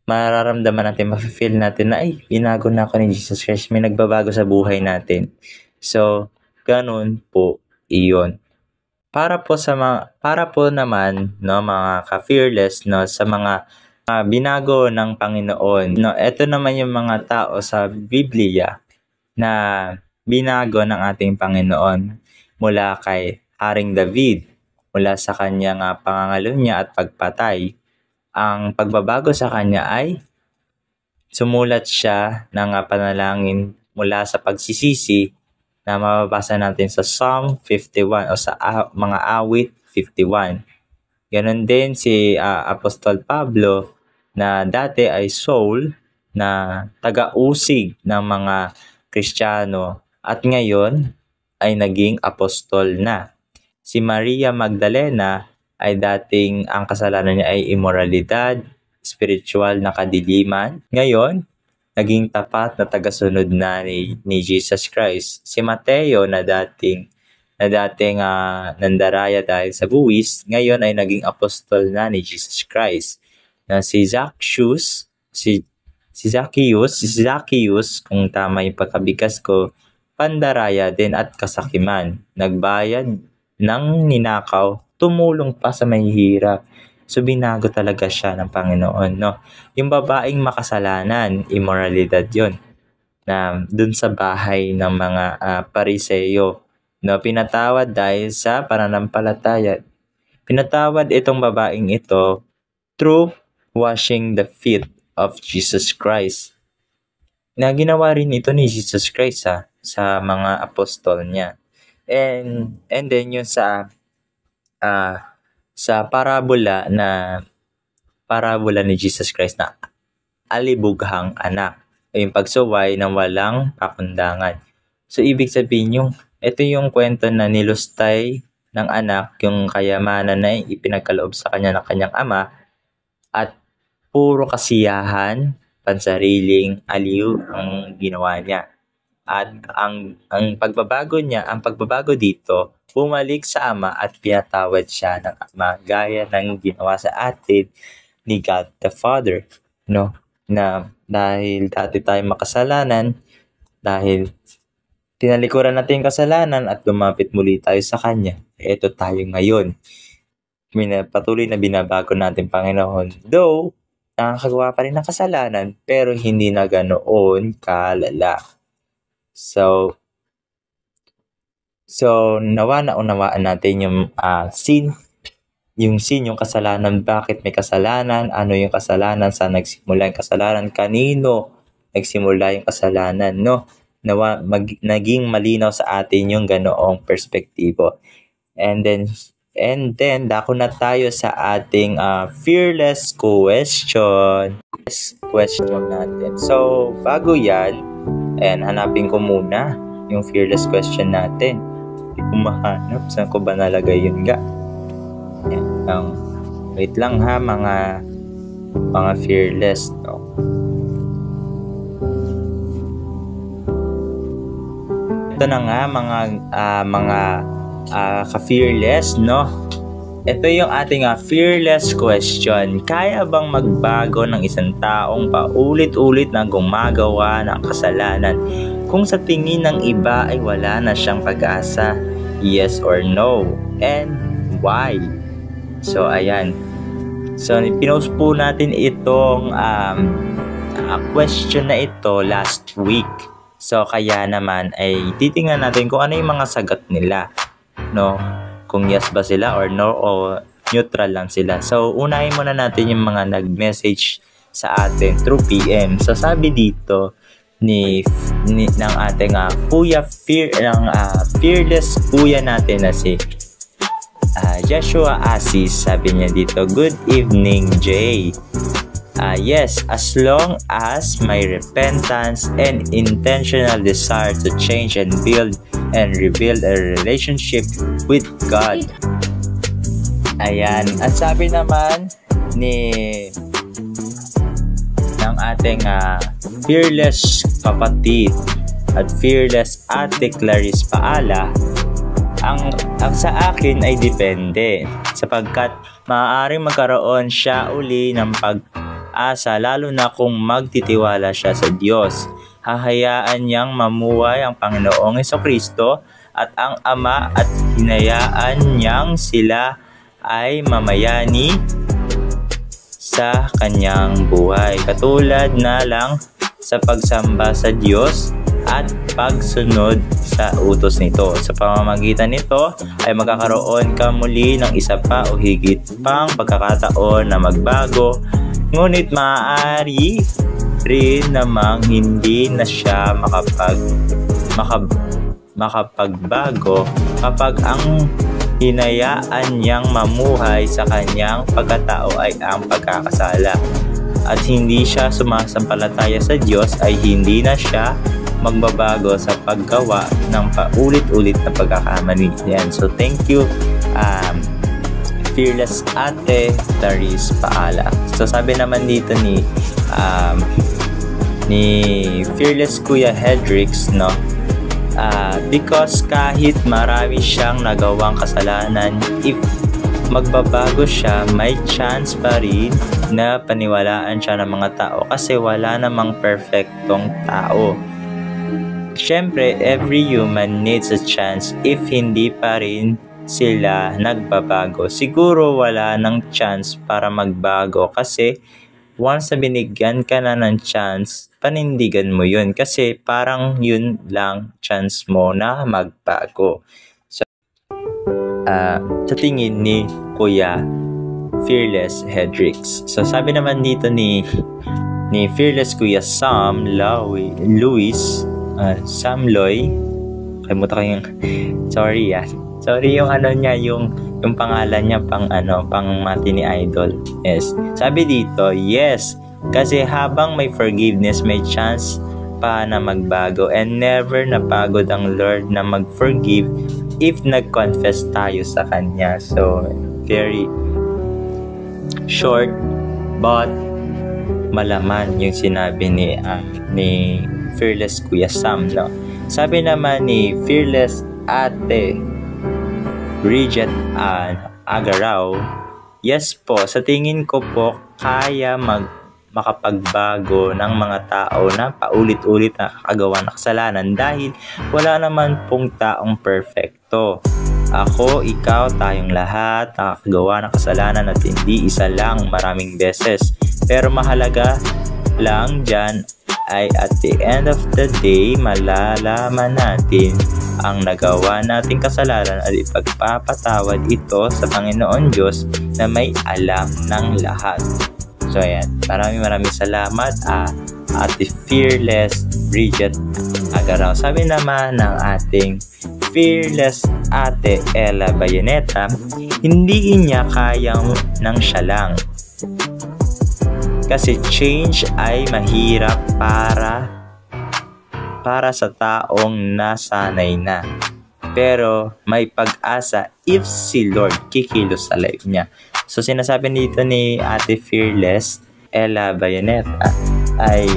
mararamdaman natin, ma-feel natin na, ay, binago na ako ni Jesus Christ, may nagbabago sa buhay natin. So, ganun po iyon. Para po naman, no, mga ka-fearless, no, sa mga binago ng Panginoon, no, ito naman yung mga tao sa Biblia na binago ng ating Panginoon mula kay Haring David, mula sa kanyang pangangalunya at pagpatay. Ang pagbabago sa kanya ay sumulat siya ng panalangin mula sa pagsisisi na mababasa natin sa Psalm 51 o sa mga awit 51. Ganon din si Apostol Pablo na dati ay Saul na taga-usig ng mga Kristiyano at ngayon ay naging apostol na. Si Maria Magdalena ay dating ang kasalanan niya ay immoralidad, spiritual na kadiliman. Ngayon, naging tapat na tagasunod na ni Jesus Christ. Si Mateo na dating nandaraya dahil sa buwis, ngayon ay naging apostol na ni Jesus Christ. Na si Zacchaeus, kung tama yung pagkabigkas ko, pandaraya din at kasakiman. Nagbayad ng ninakaw, tumulong pa sa mahihirap. So, binago talaga siya ng Panginoon, no? Yung babaeng makasalanan, immoralidad yon na dun sa bahay ng mga Pariseo, no? Pinatawad dahil sa pananampalataya. Pinatawad itong babaeng ito through washing the feet of Jesus Christ. Na ginawa rin ito ni Jesus Christ sa mga apostol niya. And then yun sa parabola ni Jesus Christ na alibughang anak, yung pagsuway ng walang pakundangan. So, ibig sabihin ito yung kwento na nilustay ng anak yung kayamanan na ipinagkaloob sa kanya ng kanyang ama at puro kasiyahan, pansariling aliw ang ginawa niya. At ang pagbabago dito, bumalik sa ama at pinatawad siya ng ama gaya ng ginawa sa atin ni God the Father, no? Na dahil dati tayo makasalanan, dahil tinalikuran natin yung kasalanan at lumapit muli tayo sa Kanya, eto tayo ngayon. Patuloy na binabago natin Panginoon. Though, nakakagawa pa rin ng kasalanan, pero hindi na ganoon kalala. So, So, nawa naunawaan natin yung yung kasalanan, bakit may kasalanan, ano yung kasalanan, saan nagsimula yung kasalanan, kanino nagsimula yung kasalanan, no? Nawa naging malinaw sa atin yung ganoong perspektibo. And then dako na tayo sa ating fearless question. Question natin. So, bago yan, ayan, hanapin ko muna yung fearless question natin. Hindi ko mahanap. Saan ko ba nalagay yun ga? Ayan, wait lang ha, mga fearless, no? Ito na nga, mga ka-fearless, no? Ito yung ating fearless question. Kaya bang magbago ng isang taong paulit-ulit na gumagawa ng kasalanan kung sa tingin ng iba ay wala na siyang pag-asa? Yes or no? And why? So, ayan. So, pinost po natin itong question na ito last week. So, kaya naman ay titingnan natin kung ano yung mga sagot nila. No? Kung yes ba sila or no, o neutral lang sila. So, unahin muna natin yung mga nag-message sa atin through PM. So, sabi dito ng ating fearless kuya natin na si Joshua Asis. Sabi niya dito, good evening, Jay. Yes, as long as my repentance and intentional desire to change and build and rebuild a relationship with God. Ayan. At sabi naman ng ating fearless kapatid at fearless ate Clarice Paala, ang sa akin ay depende, sapagkat maaaring magkaroon siya uli ng pag-asa lalo na kung magtitiwala siya sa Diyos. Hahayaan niyang mamuhay ang Panginoong Hesukristo at ang Ama at hinayaan niyang sila ay mamayani sa kanyang buhay. Katulad na lang sa pagsamba sa Diyos at pagsunod sa utos nito. Sa pamamagitan nito ay magkakaroon ka muli ng isa pa o higit pang pagkakataon na magbago. Ngunit maaari rin namang hindi na siya makapagbago kapag ang hinayaan niyang mamuhay sa kanyang pagkatao ay ang pagkakasala. At hindi siya sumasampalataya sa Diyos ay hindi na siya magbabago sa paggawa ng paulit-ulit na pagkakamali. Yan. So thank you, fearless ate Clarice Paala. So sabi naman dito ni fearless kuya Hedrix, no, because kahit marami siyang nagawang kasalanan, if magbabago siya, may chance pa rin na paniwalaan siya ng mga tao kasi wala namang perfectong tao. Siyempre, every human needs a chance. If hindi pa rin sila nagbabago, siguro wala ng chance para magbago kasi once na binigyan ka na ng chance, panindigan mo yun kasi parang yun lang chance mo na magbago. So, sa tingin ni Kuya Fearless Hedrix. So, sabi naman dito ni Fearless Kuya Sam Loy, kalimutan ko yung sorry yung ano niya, yung pangalan niya pang mati ni Idol. Yes. Sabi dito, yes, kasi habang may forgiveness, may chance pa na magbago, and never napagod ang Lord na mag-forgive if nag-confess tayo sa Kanya. So, very short but malaman yung sinabi ni Fearless Kuya Sam, no? Sabi naman ni Fearless Ate Bridget Agaraw, yes po, sa tingin ko po kaya makapagbago ng mga tao na paulit-ulit na kagawa ng kasalanan dahil wala naman pong taong perfecto. Ako, ikaw, tayong lahat nakakagawa ng kasalanan at hindi isa lang, maraming beses. Pero mahalaga lang dyan ay at the end of the day malalaman natin ang nagawa nating kasalanan at ipagpapatawad ito sa Panginoon Diyos na may alam ng lahat. So ayan, maraming salamat Ate Fearless Bridget Agaraw. Sabi naman ng ating Fearless Ate Ella Bayoneta, hindi niya kayang nang siya lang. Kasi change ay mahirap para sa taong nasanay na. Pero may pag-asa if si Lord kikilos sa life niya. So sinasabi dito ni Ate Fearless Ella Bayoneta ay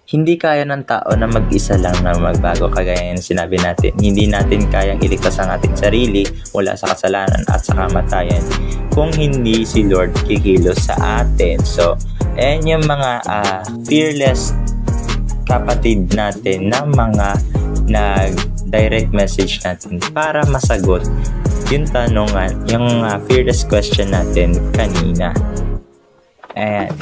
hindi kaya ng tao na mag-isa lang na magbago. Kagaya ng sinabi natin, hindi natin kayang iligtas ang ating sarili mula sa kasalanan at sa kamatayan kung hindi si Lord kikilos sa atin. So, ayan yung mga fearless kapatid natin na mga nag-direct message natin para masagot yung tanungan, yung fearless question natin kanina. Ayan.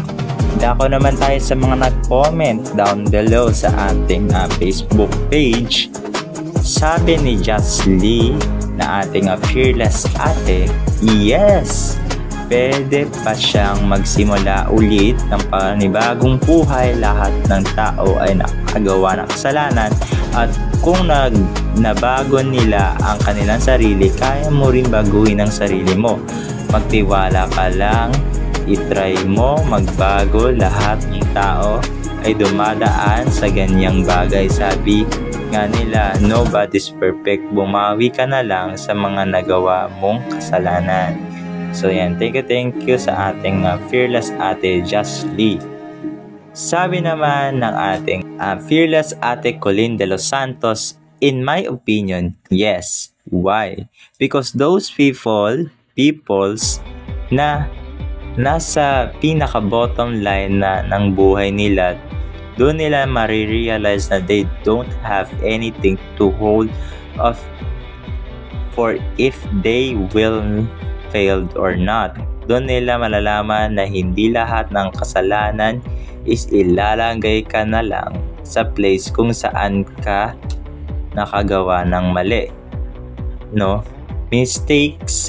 Dako naman tayo sa mga nag-comment down below sa ating Facebook page. Sabi ni Jasly na ating fearless ate, yes! Pwede pa siyang magsimula ulit ng panibagong buhay. Lahat ng tao ay nakagawa ng kasalanan at kung nabago nila ang kanilang sarili, kaya mo rin baguhin ang sarili mo. Magtiwala ka lang, itry mo magbago. Lahat ng tao ay dumadaan sa ganyang bagay. Sabi nga nila, nobody's perfect. Bumawi ka na lang sa mga nagawa mong kasalanan. So yan, thank you sa ating fearless ate Jasly. Sabi naman ng ating fearless ate Colleen de los Santos, in my opinion, yes. Why? Because those peoples na nasa pinaka-bottom line na ng buhay nila, doon nila marirealize na they don't have anything to hold of for if they will failed or not. Doon nila malalaman na hindi lahat ng kasalanan is ilalagay ka na lang sa place kung saan ka nakagawa ng mali. No? Mistakes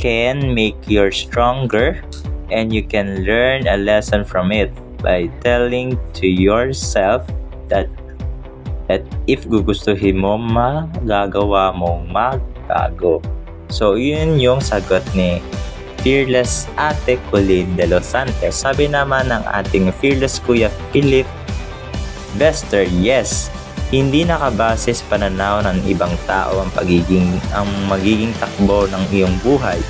can make you stronger and you can learn a lesson from it by telling to yourself that if gugustuhin mo, magagawa mong magbago. So, yun yung sagot ni Fearless Ate Colleen de los Santos. Sabi naman ng ating Fearless Kuya Philip Bester, yes, hindi nakabase sa pananaw ng ibang tao ang magiging takbo ng iyong buhay.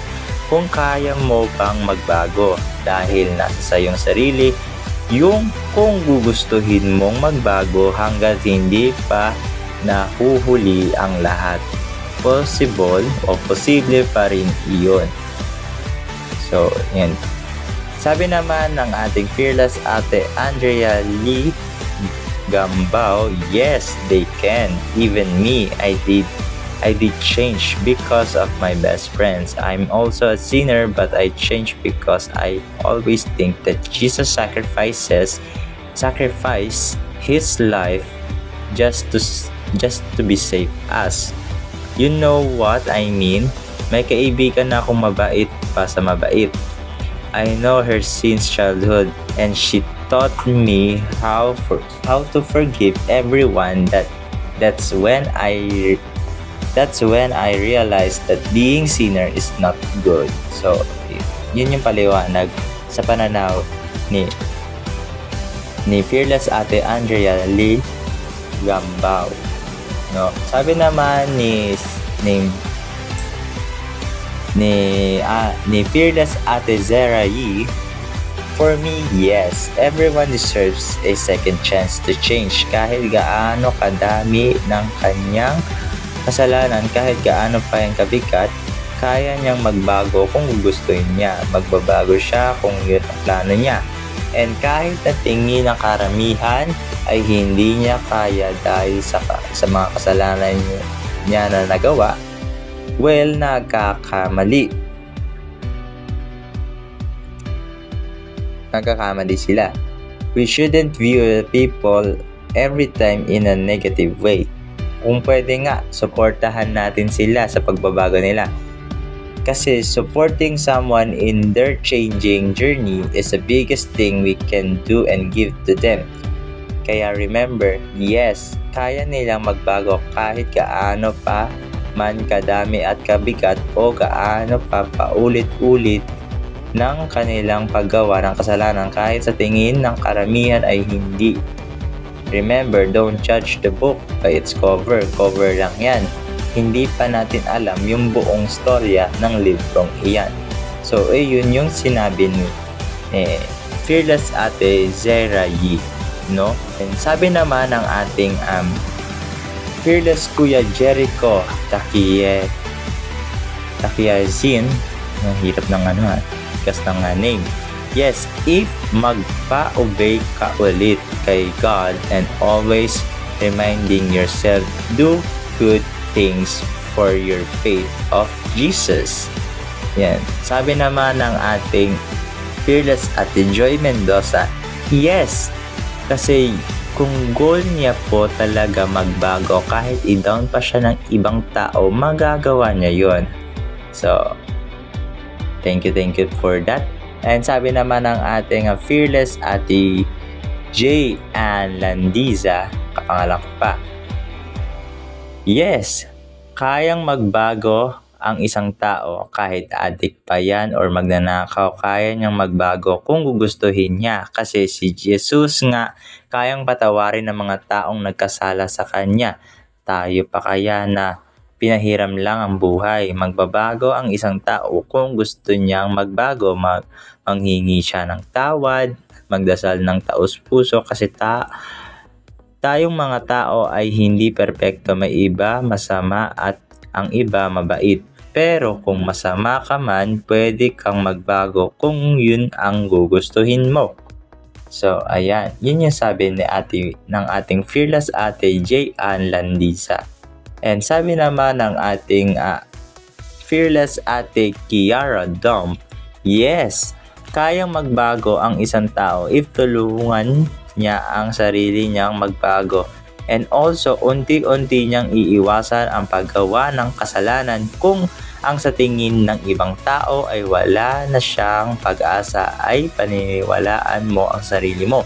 Kung kaya mo pang magbago dahil nasa iyong sarili, yung kung gugustuhin mong magbago hanggat hindi pa nahuhuli ang lahat. Possible o posible pa rin iyon. So, yan. Sabi naman ng ating fearless ate Andrea Lee Gambao, yes, they can. Even me, I did change because of my best friends. I'm also a sinner, but I changed because I always think that Jesus sacrificed his life just to be saved us. You know what I mean? May kaibigan na akong mabait pa sa mabait. I know her since childhood and she taught me how to forgive everyone. That's when I realized that being sinner is not good. So, yun yung paliwanag sa pananaw ni Fearless Ate Andrea Lee Gambao. No, sabi naman ni Fearless Ate Zera Yee, for me, yes, everyone deserves a second chance to change. Kahit gaano kadami ng kanyang kasalanan, kahit gaano pa yung kabigat, kaya niyang magbago kung gustuhin niya. Magbabago siya kung yun ang plano niya. And kahit na tingin ng karamihan ay hindi niya kaya dahil sa mga kasalanan niya na nagawa, well, nagkakamali sila. We shouldn't view people every time in a negative way. kung pwede nga, suportahan natin sila sa pagbabago nila. Kasi supporting someone in their changing journey is the biggest thing we can do and give to them. Kaya remember, yes, kaya nilang magbago kahit gaano pa man kadami at kabigat o gaano pa paulit-ulit ng kanilang paggawa ng kasalanan kahit sa tingin ng karamihan ay hindi. Remember, don't judge the book by its cover. Cover lang yan. Hindi pa natin alam yung buong storya ng librong iyan. So, yun yung sinabi ni Fearless Ate Zera Yee, no? And sabi naman ng ating Fearless Kuya Jericho Takiyazin, ang hirap ng tikas ng name. Yes, if magpa-obey ka ulit kay God and always reminding yourself, do good things for your faith of Jesus. Yan. Sabi naman ng ating Fearless Ate Joy Mendoza, yes, kasi kung goal niya po talaga magbago, kahit i-down pa siya ng ibang tao, magagawa niya yon. So, thank you for that. And sabi naman ng ating Fearless Ate J. Ann Landiza, kapangalan ko pa, yes, kayang magbago ang isang tao kahit addict pa yan or magnanakaw, kaya niyang magbago kung gugustuhin niya kasi si Jesus nga kayang patawarin ng mga taong nagkasala sa kanya. Tayo pa kaya na pinahiram lang ang buhay? Magbabago ang isang tao kung gusto niyang magbago, manghingi siya ng tawad, magdasal ng taos puso kasi tayong mga tao ay hindi perpekto, may iba masama at ang iba mabait. Pero kung masama ka man, pwede kang magbago kung yun ang gugustuhin mo. So, ayan. Yun yung sabi ng ating Fearless Ate J. Ann Landiza. And sabi naman ng ating Fearless Ate Kiara Dump, yes, kayang magbago ang isang tao if tulungan niya ang sarili niyang magbago. And also, unti-unti niyang iiwasan ang paggawa ng kasalanan kung ang sa tingin ng ibang tao ay wala na siyang pag-asa, ay paniniwalaan mo ang sarili mo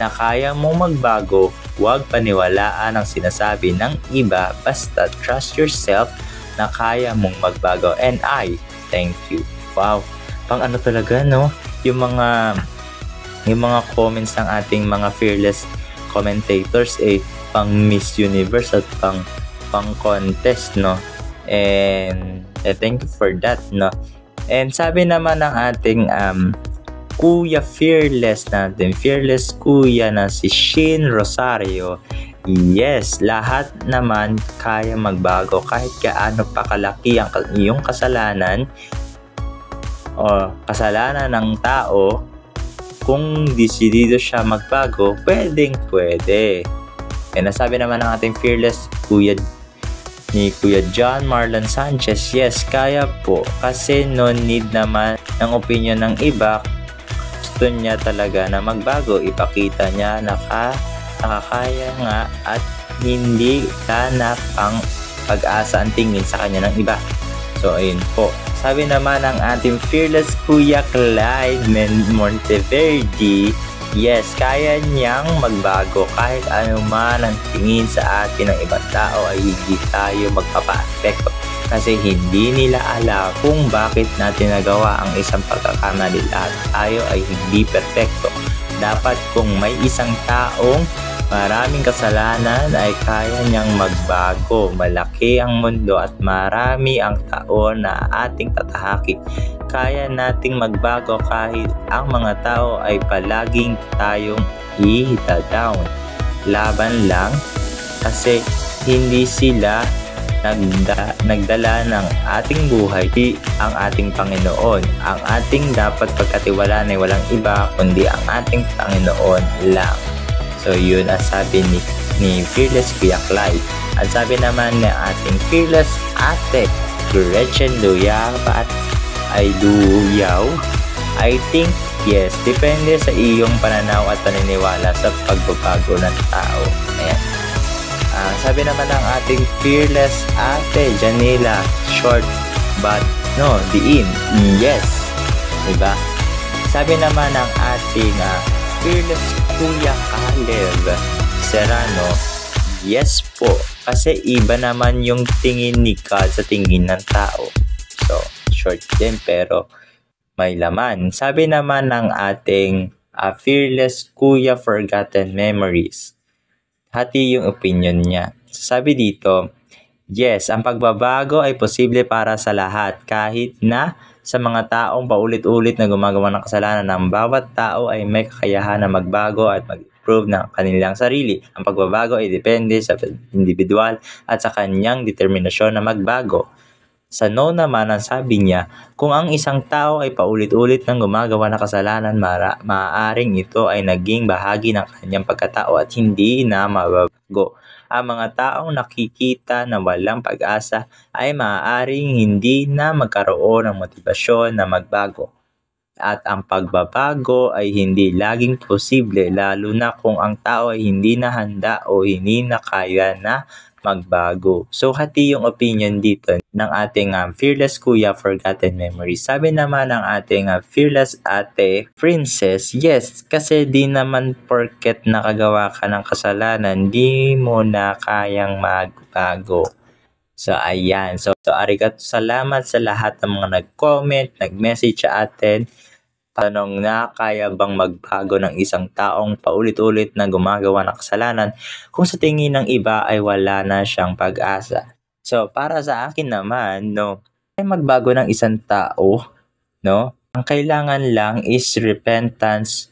na kaya mong magbago. Huwag paniwalaan ang sinasabi ng iba, basta trust yourself na kaya mong magbago. And I thank you. Wow, pang talaga, no? Yung mga comments ng ating mga fearless commentators pang Miss Universe at pang contest, no? And thank you for that, no? And sabi naman ng ating Kuya Fearless natin, Fearless Kuya na si Shin Rosario, yes, lahat naman kaya magbago kahit gaano pa kalaki ang iyong kasalanan o kasalanan ng tao. Kung desidido siya magbago, pwede. And nasabi naman ng ating Fearless Kuya John Marlon Sanchez, yes, kaya po kasi no need naman ng opinion ng iba. Gusto niya talaga na magbago, ipakita niya na nakakaya nga at hindi na pang pag-asa ang tingin sa kanya ng iba. So ayun po. Sabi naman ng ating Fearless Kuya Clyde Monteverde, yes, kaya niyang magbago kahit ano man ang tingin sa atin ng ibang tao ay hindi tayo magpapa-apekto kasi hindi nila alam kung bakit natin nagawa ang isang pagkakamali. Lahat tayo ay hindi perfecto. Dapat kung may isang taong maraming kasalanan ay kaya niyang magbago. Malaki ang mundo at marami ang taon na ating tatahakin. Kaya nating magbago kahit ang mga tao ay palaging tayong i-down. Laban lang kasi hindi sila nagdala ng ating buhay, ang ating Panginoon. Ang ating dapat pagkatiwalaan ay walang iba kundi ang ating Panginoon lang. So yun ang sabi ni Fearless Kuya Clyde. Ang sabi naman ng ating Fearless Ate Gretchen Luyaw, I think yes, depende sa iyong pananaw at paniniwala sa pagbabago ng tao. Ayan. Sabi naman ng ating fearless ate Janila, short but no, diin. Yes. Diba? Sabi naman ng ating fearless Kuya Caleb Serrano, yes po. Kasi iba naman yung tingin ni God sa tingin ng tao. So, short din pero may laman. Sabi naman ng ating fearless Kuya Forgotten Memories, hati yung opinion niya. Sabi dito, yes, ang pagbabago ay posible para sa lahat kahit na sa mga taong paulit-ulit na gumagawa ng kasalanan. Ang bawat tao ay may kakayahan na magbago at mag-improve ng kanilang sarili. Ang pagbabago ay depende sa individual at sa kanyang determinasyon na magbago. Sa no naman, ang sabi niya, kung ang isang tao ay paulit-ulit nang gumagawa ng kasalanan, maaaring ito ay naging bahagi ng kanyang pagkatao at hindi na mababago. Ang mga taong nakikita na walang pag-asa ay maaaring hindi na magkaroon ng motibasyon na magbago. At ang pagbabago ay hindi laging posible, lalo na kung ang tao ay hindi na handa o hindi na kaya na magbago. So, hati yung opinion dito ng ating fearless Kuya Forgotten Memories. Sabi naman ng ating fearless ate Princess, yes, kasi di naman porket nakagawa ka ng kasalanan, di mo na kayang magbago. So, ayan. So, arigato, salamat sa lahat ng mga nag-comment, nag-message sa atin. Tanong na, kaya bang magbago ng isang taong paulit-ulit na gumagawa ng kasalanan kung sa tingin ng iba ay wala na siyang pag-asa? So, para sa akin naman, no, ay magbago ng isang tao, no? Ang kailangan lang is repentance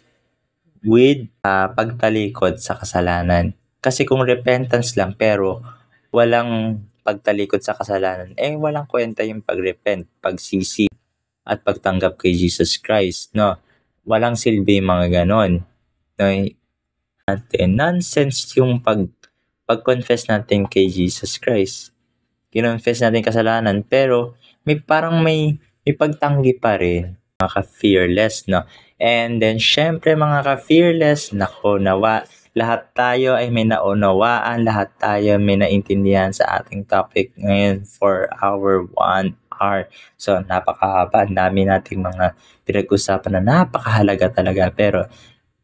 with pagtalikod sa kasalanan. Kasi kung repentance lang pero walang pagtalikod sa kasalanan, walang kwenta yung pag-repent, pagsisi, at pagtanggap kay Jesus Christ, no? Walang silbi mga ganon. No? Nonsense yung pag-confess natin kay Jesus Christ. Kinonfess natin kasalanan, pero may pagtanggi pa rin, mga ka-fearless, no? And then, syempre mga ka-fearless, nako, nawa, lahat tayo ay may naunawaan, lahat tayo may naintindihan sa ating topic ngayon for our 1 hour. So, napakahaba. Ang dami nating mga pinag-usapan na napakahalaga talaga. Pero,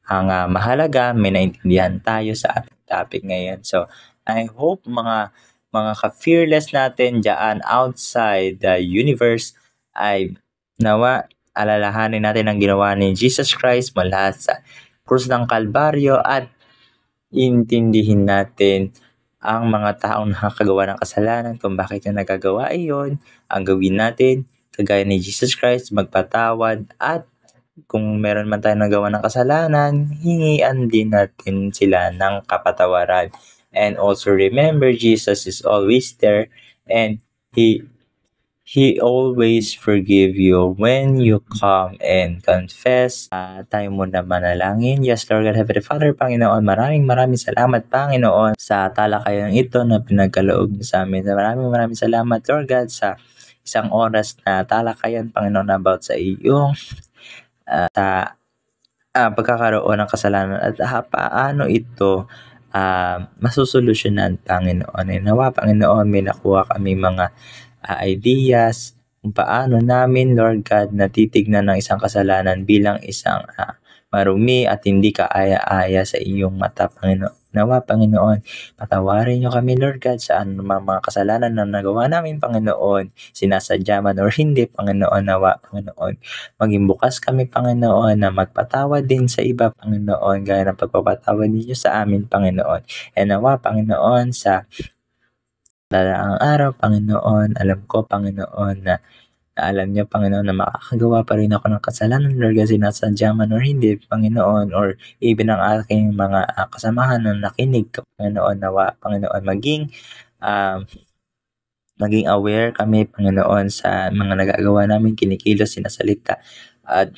ang mahalaga, may naintindihan tayo sa ating topic ngayon. So, I hope mga ka-fearless natin dyan outside the universe ay nawa alalahanin natin ang ginawa ni Jesus Christ mula sa krus ng Kalbaryo at intindihin natin ang mga taong nakakagawa ng kasalanan kung bakit yung nagagawa iyon. Ang gawin natin, kagaya ni Jesus Christ, magpatawad at kung meron man tayong nagawa ng kasalanan, hingian din natin sila ng kapatawaran. And also remember, Jesus is always there and He always forgive you when you come and confess. Tayo muna manalangin. Yes, Lord God, Heavenly Father, Panginoon, maraming salamat, Panginoon, sa talakayan ito na pinagkaloob niyo sa amin. Maraming salamat, Lord God, sa isang oras na talakayan, Panginoon, about sa iyong pagkakaroon ng kasalanan at paano ito masusolusyonan, Panginoon. Nawa, Panginoon, may nakuha kami mga ideas kung paano namin, Lord God, natitignan ng isang kasalanan bilang isang marumi at hindi kaaya-aya sa iyong mata, Panginoon. Nawa, Panginoon, patawarin niyo kami, Lord God, sa mga kasalanan na nagawa namin, Panginoon, sinasadya man or hindi, Panginoon. Nawa, Panginoon, maging bukas kami, Panginoon, na magpatawad din sa iba, Panginoon, gaya ng pagpapatawad ninyo sa amin, Panginoon. And nawa, Panginoon, sa daraang araw, Panginoon, alam ko, Panginoon, na alam niyo, Panginoon, na makakagawa pa rin ako ng kasalanan, Lord, kasi nasadya man or hindi, Panginoon, or even ang aking mga kasamahan na nakinig, Panginoon, nawa, Panginoon, maging aware kami, Panginoon, sa mga nagagawa namin, kinikilos, sinasalita, at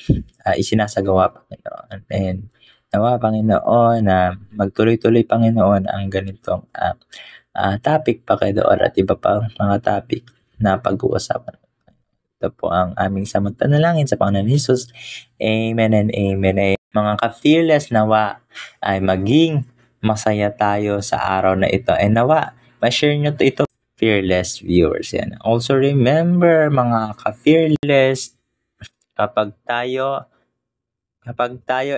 isinasagawa, Panginoon. And nawa, Panginoon, na magtuloy-tuloy, Panginoon, ang ganitong topic pa kayo doon at iba pa mga topic na pag-uusapan. Ito po ang aming samot-panalangin sa Panginoon Jesus. Amen and amen. Mga ka-fearless, nawa ay maging masaya tayo sa araw na ito. And nawa, ma-share nyo ito, fearless viewers. Yan. Also remember, mga ka-fearless, kapag tayo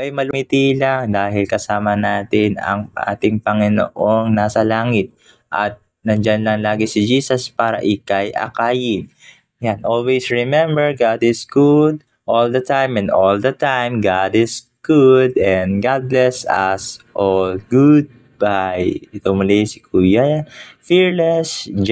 ay malumiti lang dahil kasama natin ang ating Panginoong nasa langit at nandyan lang lagi si Jesus para ikay akayin. Yan, always remember, God is good all the time, and all the time God is good, and God bless us all. Goodbye. Ito muli si Kuya Fearless J.